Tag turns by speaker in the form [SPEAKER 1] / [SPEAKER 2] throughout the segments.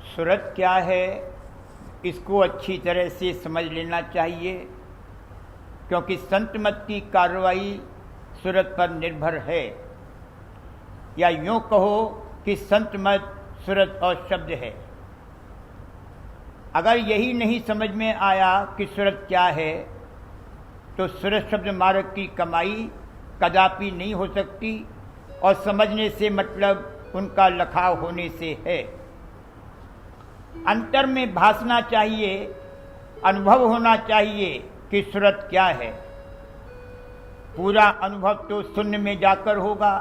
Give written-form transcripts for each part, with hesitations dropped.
[SPEAKER 1] सूरत क्या है, इसको अच्छी तरह से समझ लेना चाहिए, क्योंकि संत मत की कार्रवाई सूरत पर निर्भर है। या यूँ कहो कि संत मत सूरत और शब्द है। अगर यही नहीं समझ में आया कि सूरत क्या है, तो सूरत शब्द मार्ग की कमाई कदापि नहीं हो सकती, और समझने से मतलब उनका लखाव होने से है। अंतर में भासना चाहिए, अनुभव होना चाहिए कि सूरत क्या है। पूरा अनुभव तो शून्य में जाकर होगा,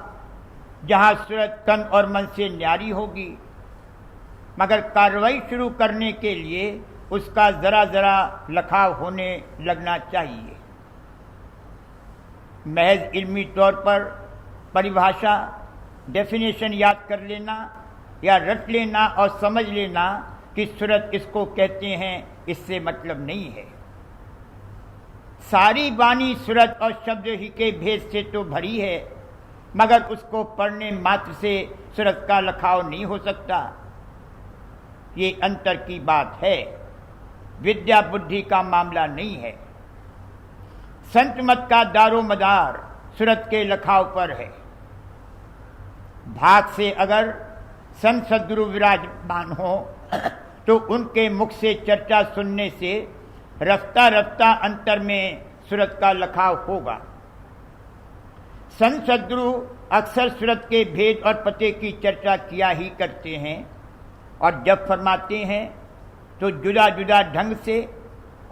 [SPEAKER 1] जहाँ सूरत तन और मन से न्यारी होगी। मगर कार्रवाई शुरू करने के लिए उसका जरा जरा लखाव होने लगना चाहिए। महज इल्मी तौर पर परिभाषा, डेफिनेशन याद कर लेना या रट लेना और समझ लेना कि सूरत इसको कहते हैं, इससे मतलब नहीं है। सारी वाणी सूरत और शब्द ही के भेद से तो भरी है, मगर उसको पढ़ने मात्र से सूरत का लखाव नहीं हो सकता। ये अंतर की बात है, विद्या बुद्धि का मामला नहीं है। संत मत का दारो मदार सूरत के लखाव पर है। भाग से अगर संत सद्गुरु विराजमान हो तो उनके मुख से चर्चा सुनने से रफ्ता रफ्ता अंतर में सूरत का लखाव होगा। संत सद्गुरु अक्सर सूरत के भेद और पते की चर्चा किया ही करते हैं, और जब फरमाते हैं तो जुदा जुदा ढंग से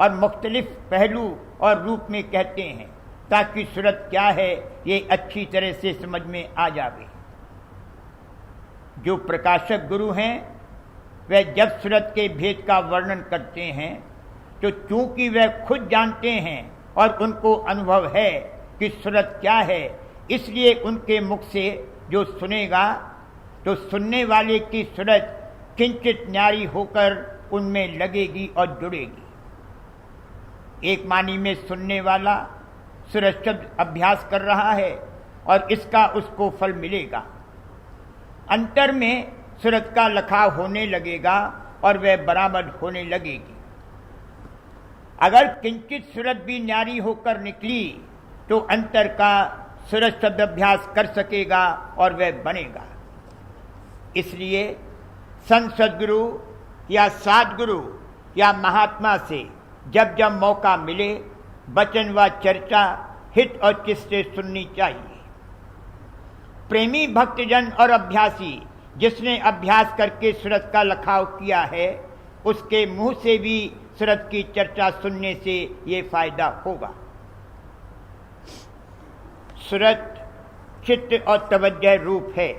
[SPEAKER 1] और मुख्तलिफ पहलू और रूप में कहते हैं, ताकि सूरत क्या है ये अच्छी तरह से समझ में आ जावे। जो प्रकाशक गुरु हैं वे जब सूरत के भेद का वर्णन करते हैं तो चूंकि वे खुद जानते हैं और उनको अनुभव है कि सूरत क्या है, इसलिए उनके मुख से जो सुनेगा तो सुनने वाले की सूरत किंचित न्यारी होकर उनमें लगेगी और जुड़ेगी। एक मानी में सुनने वाला सूरत शब्द अभ्यास कर रहा है और इसका उसको फल मिलेगा। अंतर में सूरत का लखाव होने लगेगा और वह बराबर होने लगेगी। अगर किंचित सूरत भी न्यारी होकर निकली तो अंतर का सूरत शब्द अभ्यास कर सकेगा और वह बनेगा। इसलिए संत सद्गुरु या सद्गुरु या महात्मा से जब जब मौका मिले वचन व चर्चा हित और चित्त से सुननी चाहिए। प्रेमी भक्तजन और अभ्यासी जिसने अभ्यास करके सूरत का लखाव किया है, उसके मुंह से भी सूरत की चर्चा सुनने से ये फायदा होगा। सूरत चित्त और तवज्जह रूप है।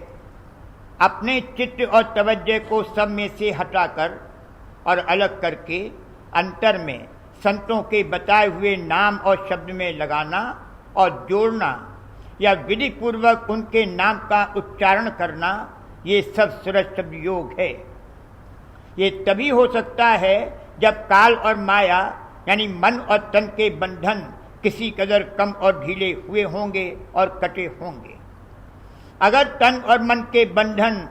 [SPEAKER 1] अपने चित्त और तवज्जह को सब में से हटाकर और अलग करके अंतर में संतों के बताए हुए नाम और शब्द में लगाना और जोड़ना या विधि पूर्वक उनके नाम का उच्चारण करना, ये सब सूरत शब्द योग है। ये तभी हो सकता है जब काल और माया यानी मन और तन के बंधन किसी कदर कम और ढीले हुए होंगे और कटे होंगे। अगर तन और मन के बंधन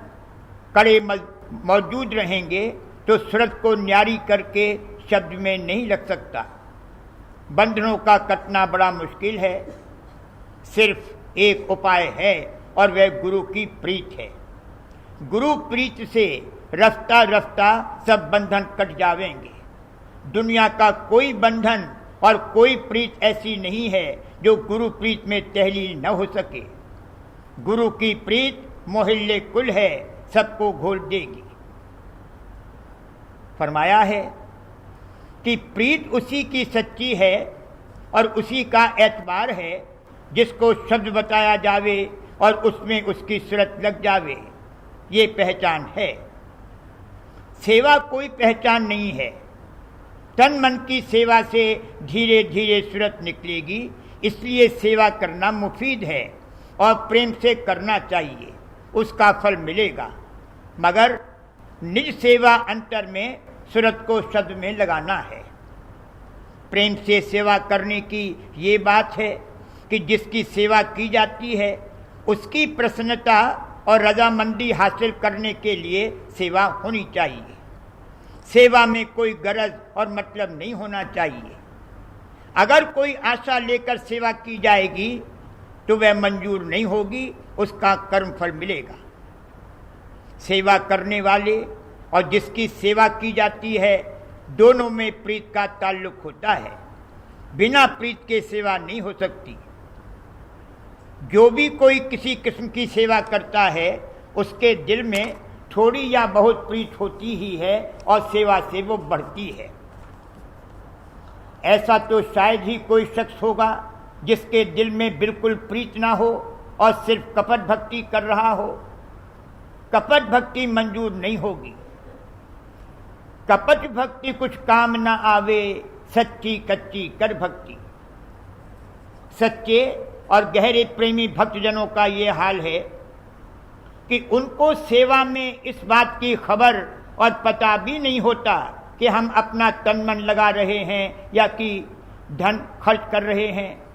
[SPEAKER 1] कड़े मौजूद रहेंगे तो सूरत को न्यारी करके शब्द में नहीं लग सकता। बंधनों का कटना बड़ा मुश्किल है। सिर्फ एक उपाय है और वह गुरु की प्रीत है। गुरु प्रीत से रफ्ता रफ्ता सब बंधन कट जावेंगे। दुनिया का कोई बंधन और कोई प्रीत ऐसी नहीं है जो गुरु प्रीत में तहलील न हो सके। गुरु की प्रीत मोहल्ले कुल है, सबको घोल देगी। फरमाया है कि प्रीत उसी की सच्ची है और उसी का एतबार है जिसको शब्द बताया जावे और उसमें उसकी सूरत लग जावे। ये पहचान है। सेवा कोई पहचान नहीं है। तन मन की सेवा से धीरे धीरे सूरत निकलेगी, इसलिए सेवा करना मुफीद है और प्रेम से करना चाहिए, उसका फल मिलेगा। मगर निज सेवा अंतर में सूरत को शब्द में लगाना है। प्रेम से सेवा करने की ये बात है कि जिसकी सेवा की जाती है उसकी प्रसन्नता और रजामंदी हासिल करने के लिए सेवा होनी चाहिए। सेवा में कोई गरज और मतलब नहीं होना चाहिए। अगर कोई आशा लेकर सेवा की जाएगी तो वह मंजूर नहीं होगी, उसका कर्मफल मिलेगा। सेवा करने वाले और जिसकी सेवा की जाती है, दोनों में प्रीत का ताल्लुक होता है। बिना प्रीत के सेवा नहीं हो सकती। जो भी कोई किसी किस्म की सेवा करता है, उसके दिल में थोड़ी या बहुत प्रीत होती ही है और सेवा से वो बढ़ती है। ऐसा तो शायद ही कोई शख्स होगा जिसके दिल में बिल्कुल प्रीत ना हो और सिर्फ कपट भक्ति कर रहा हो। कपट भक्ति मंजूर नहीं होगी। कपट भक्ति कुछ काम ना आवे, सच्ची कच्ची कर भक्ति। सच्चे और गहरे प्रेमी भक्तजनों का ये हाल है कि उनको सेवा में इस बात की खबर और पता भी नहीं होता कि हम अपना तन मन लगा रहे हैं या कि धन खर्च कर रहे हैं।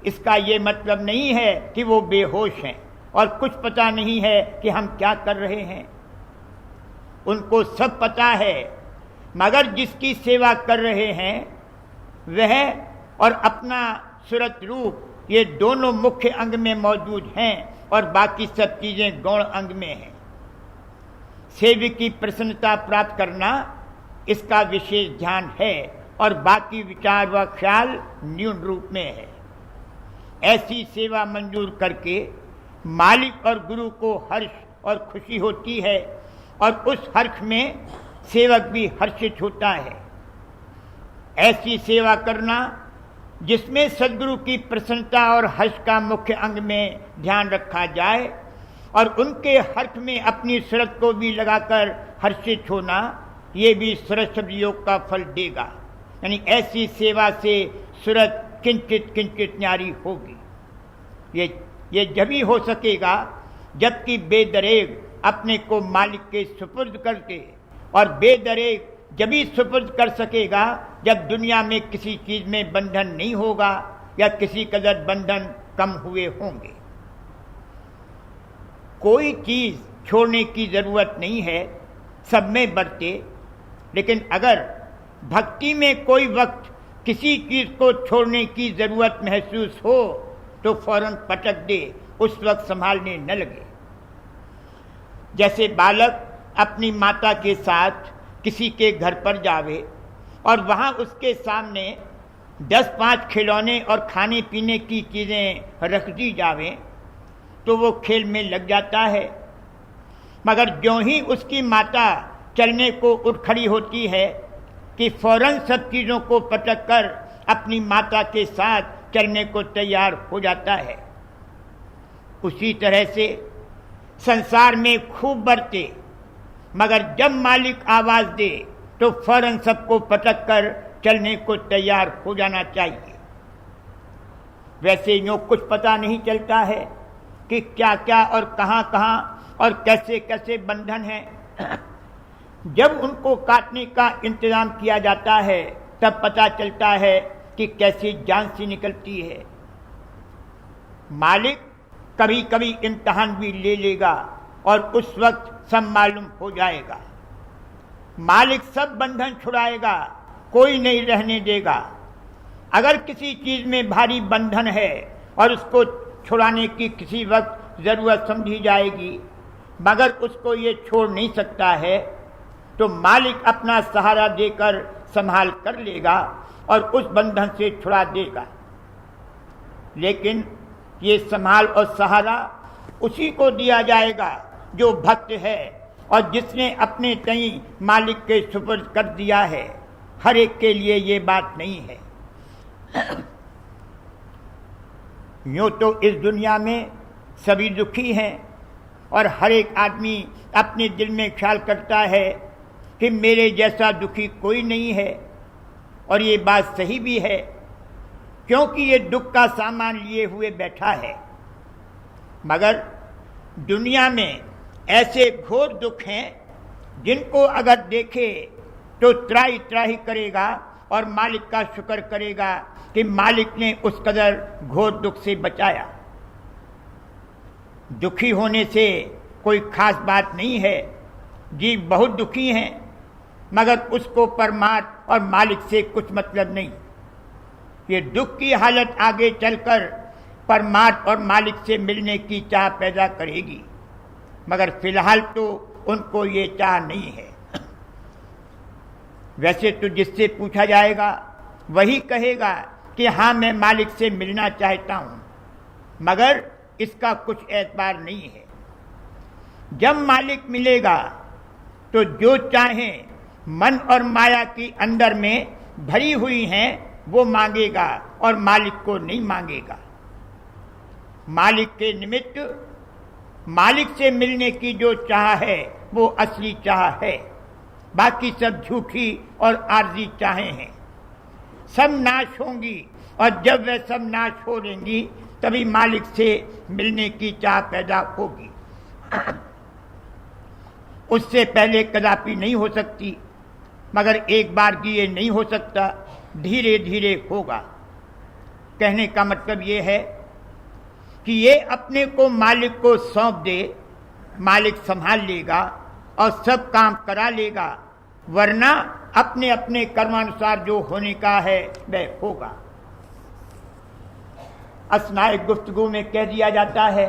[SPEAKER 1] इसका ये मतलब नहीं है कि वो बेहोश हैं और कुछ पता नहीं है कि हम क्या कर रहे हैं। उनको सब पता है, मगर जिसकी सेवा कर रहे हैं वह और अपना सूरत रूप, ये दोनों मुख्य अंग में मौजूद हैं और बाकी सब चीजें गौण अंग में हैं। सेवक की प्रसन्नता प्राप्त करना इसका विशेष ध्यान है और बाकी विचार व ख्याल न्यून रूप में है। ऐसी सेवा मंजूर करके मालिक और गुरु को हर्ष और खुशी होती है और उस हर्ष में सेवक भी हर्षित होता है। ऐसी सेवा करना जिसमें सद्गुरु की प्रसन्नता और हर्ष का मुख्य अंग में ध्यान रखा जाए और उनके हर्ष में अपनी सूरत को भी लगाकर हर्षित होना, ये भी सूरत शब्द योग का फल देगा। यानी ऐसी सेवा से सूरत किंचित किंचित न्यारी होगी। ये जभी हो सकेगा जबकि बेदरेग अपने को मालिक के सुपुर्द करके, और बेदरेग जभी सुपुर्द कर सकेगा जब दुनिया में किसी चीज में बंधन नहीं होगा या किसी कदर बंधन कम हुए होंगे। कोई चीज छोड़ने की जरूरत नहीं है, सब में बरते। लेकिन अगर भक्ति में कोई वक्त किसी चीज को छोड़ने की जरूरत महसूस हो तो फौरन पटक दे, उस वक्त संभालने न लगे। जैसे बालक अपनी माता के साथ किसी के घर पर जावे और वहां उसके सामने 10-5 खिलौने और खाने पीने की चीजें रख दी जावे तो वो खेल में लग जाता है। मगर ज्यों ही उसकी माता चलने को उठ खड़ी होती है कि फौरन सब चीजों को पटक कर अपनी माता के साथ चलने को तैयार हो जाता है। उसी तरह से संसार में खूब बरते, मगर जब मालिक आवाज दे तो फौरन सबको पटक कर चलने को तैयार हो जाना चाहिए। वैसे यूं कुछ पता नहीं चलता है कि क्या क्या और कहां कहां और कैसे कैसे बंधन है। जब उनको काटने का इंतजाम किया जाता है तब पता चलता है कि कैसी जान सी निकलती है। मालिक कभी कभी इम्तहान भी ले लेगा और उस वक्त सब मालूम हो जाएगा। मालिक सब बंधन छुड़ाएगा, कोई नहीं रहने देगा। अगर किसी चीज में भारी बंधन है और उसको छुड़ाने की किसी वक्त जरूरत समझी जाएगी मगर उसको ये छोड़ नहीं सकता है तो मालिक अपना सहारा देकर संभाल कर लेगा और उस बंधन से छुड़ा देगा। लेकिन ये संभाल और सहारा उसी को दिया जाएगा जो भक्त है और जिसने अपने तई मालिक के सुपुर्द कर दिया है। हर एक के लिए ये बात नहीं है। यूं तो इस दुनिया में सभी दुखी हैं और हर एक आदमी अपने दिल में ख्याल करता है कि मेरे जैसा दुखी कोई नहीं है। और ये बात सही भी है, क्योंकि ये दुख का सामान लिए हुए बैठा है। मगर दुनिया में ऐसे घोर दुख हैं जिनको अगर देखे तो त्राही त्राही करेगा और मालिक का शुक्र करेगा कि मालिक ने उस कदर घोर दुख से बचाया। दुखी होने से कोई खास बात नहीं है। जीव बहुत दुखी हैं, मगर उसको परमात्मा और मालिक से कुछ मतलब नहीं। ये दुख की हालत आगे चलकर परमात्मा और मालिक से मिलने की चाह पैदा करेगी, मगर फिलहाल तो उनको ये चाह नहीं है। वैसे तो जिससे पूछा जाएगा वही कहेगा कि हाँ, मैं मालिक से मिलना चाहता हूं, मगर इसका कुछ एतबार नहीं है। जब मालिक मिलेगा तो जो चाहें मन और माया की अंदर में भरी हुई हैं वो मांगेगा और मालिक को नहीं मांगेगा। मालिक के निमित्त मालिक से मिलने की जो चाह है वो असली चाह है, बाकी सब झूठी और आर्जी चाहें हैं। सब नाश होंगी और जब वे सब नाश हो लेंगी तभी मालिक से मिलने की चाह पैदा होगी। उससे पहले कदापि नहीं हो सकती, मगर एक बार की ये नहीं हो सकता, धीरे धीरे होगा। कहने का मतलब ये है कि ये अपने को मालिक को सौंप दे, मालिक संभाल लेगा और सब काम करा लेगा, वरना अपने अपने कर्मानुसार जो होने का है वह होगा। असनाए गुफ्तगू में कह दिया जाता है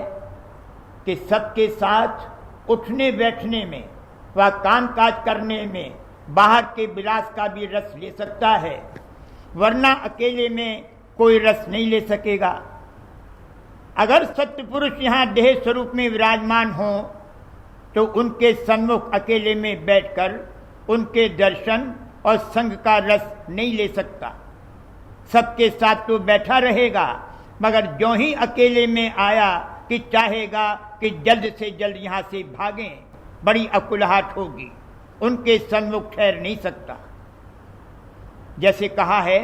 [SPEAKER 1] कि सबके साथ उठने बैठने में व कामकाज करने में बाहर के विलास का भी रस ले सकता है, वरना अकेले में कोई रस नहीं ले सकेगा। अगर सत्य पुरुष यहाँ देह स्वरूप में विराजमान हो तो उनके सम्मुख अकेले में बैठकर उनके दर्शन और संग का रस नहीं ले सकता। सबके साथ तो बैठा रहेगा, मगर जो ही अकेले में आया कि चाहेगा कि जल्द से जल्द यहाँ से भागें, बड़ी अकुलहाट होगी, उनके सन्मुख ठहर नहीं सकता। जैसे कहा है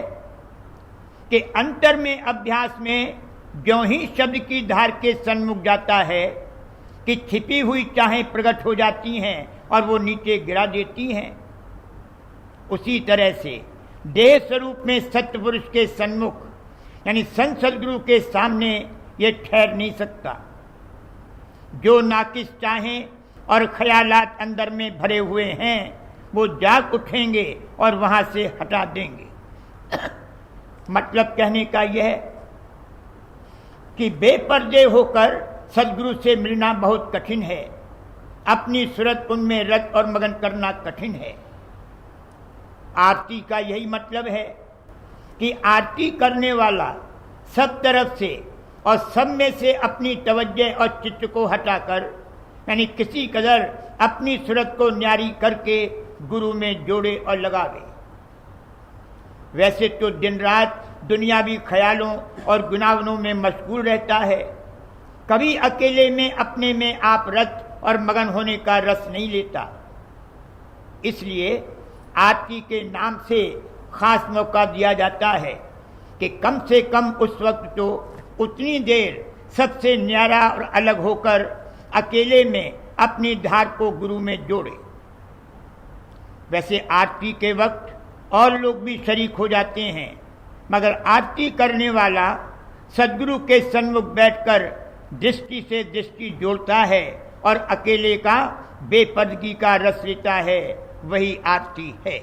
[SPEAKER 1] कि अंतर में अभ्यास में जो ही शब्द की धार के सन्मुख जाता है कि छिपी हुई चाहें प्रकट हो जाती हैं और वो नीचे गिरा देती हैं। उसी तरह से देह स्वरूप में सत्य पुरुष के सन्मुख यानी संत सद्गुरु के सामने ये ठहर नहीं सकता। जो नाकिस चाहें और ख्यालात अंदर में भरे हुए हैं वो जाग उठेंगे और वहां से हटा देंगे। मतलब कहने का यह है कि बेपर्दे होकर सद्गुरु से मिलना बहुत कठिन है, अपनी सूरत उनमें रत और मगन करना कठिन है। आरती का यही मतलब है कि आरती करने वाला सब तरफ से और सब में से अपनी तवज्जो और चित्त को हटाकर यानी किसी कदर अपनी सूरत को न्यारी करके गुरु में जोड़े और लगावे। वैसे तो दिन रात दुनियावी ख्यालों और गुनाहों में मशगूल रहता है, कभी अकेले में अपने में आप रत और मगन होने का रस नहीं लेता। इसलिए आरती के नाम से खास मौका दिया जाता है कि कम से कम उस वक्त तो उतनी देर सबसे न्यारा और अलग होकर अकेले में अपनी धार को गुरु में जोड़े। वैसे आरती के वक्त और लोग भी शरीक हो जाते हैं, मगर आरती करने वाला सद्गुरु के सन्मुख बैठकर दृष्टि से दृष्टि जोड़ता है और अकेले का बेपर्दगी का रस लेता है, वही आरती है।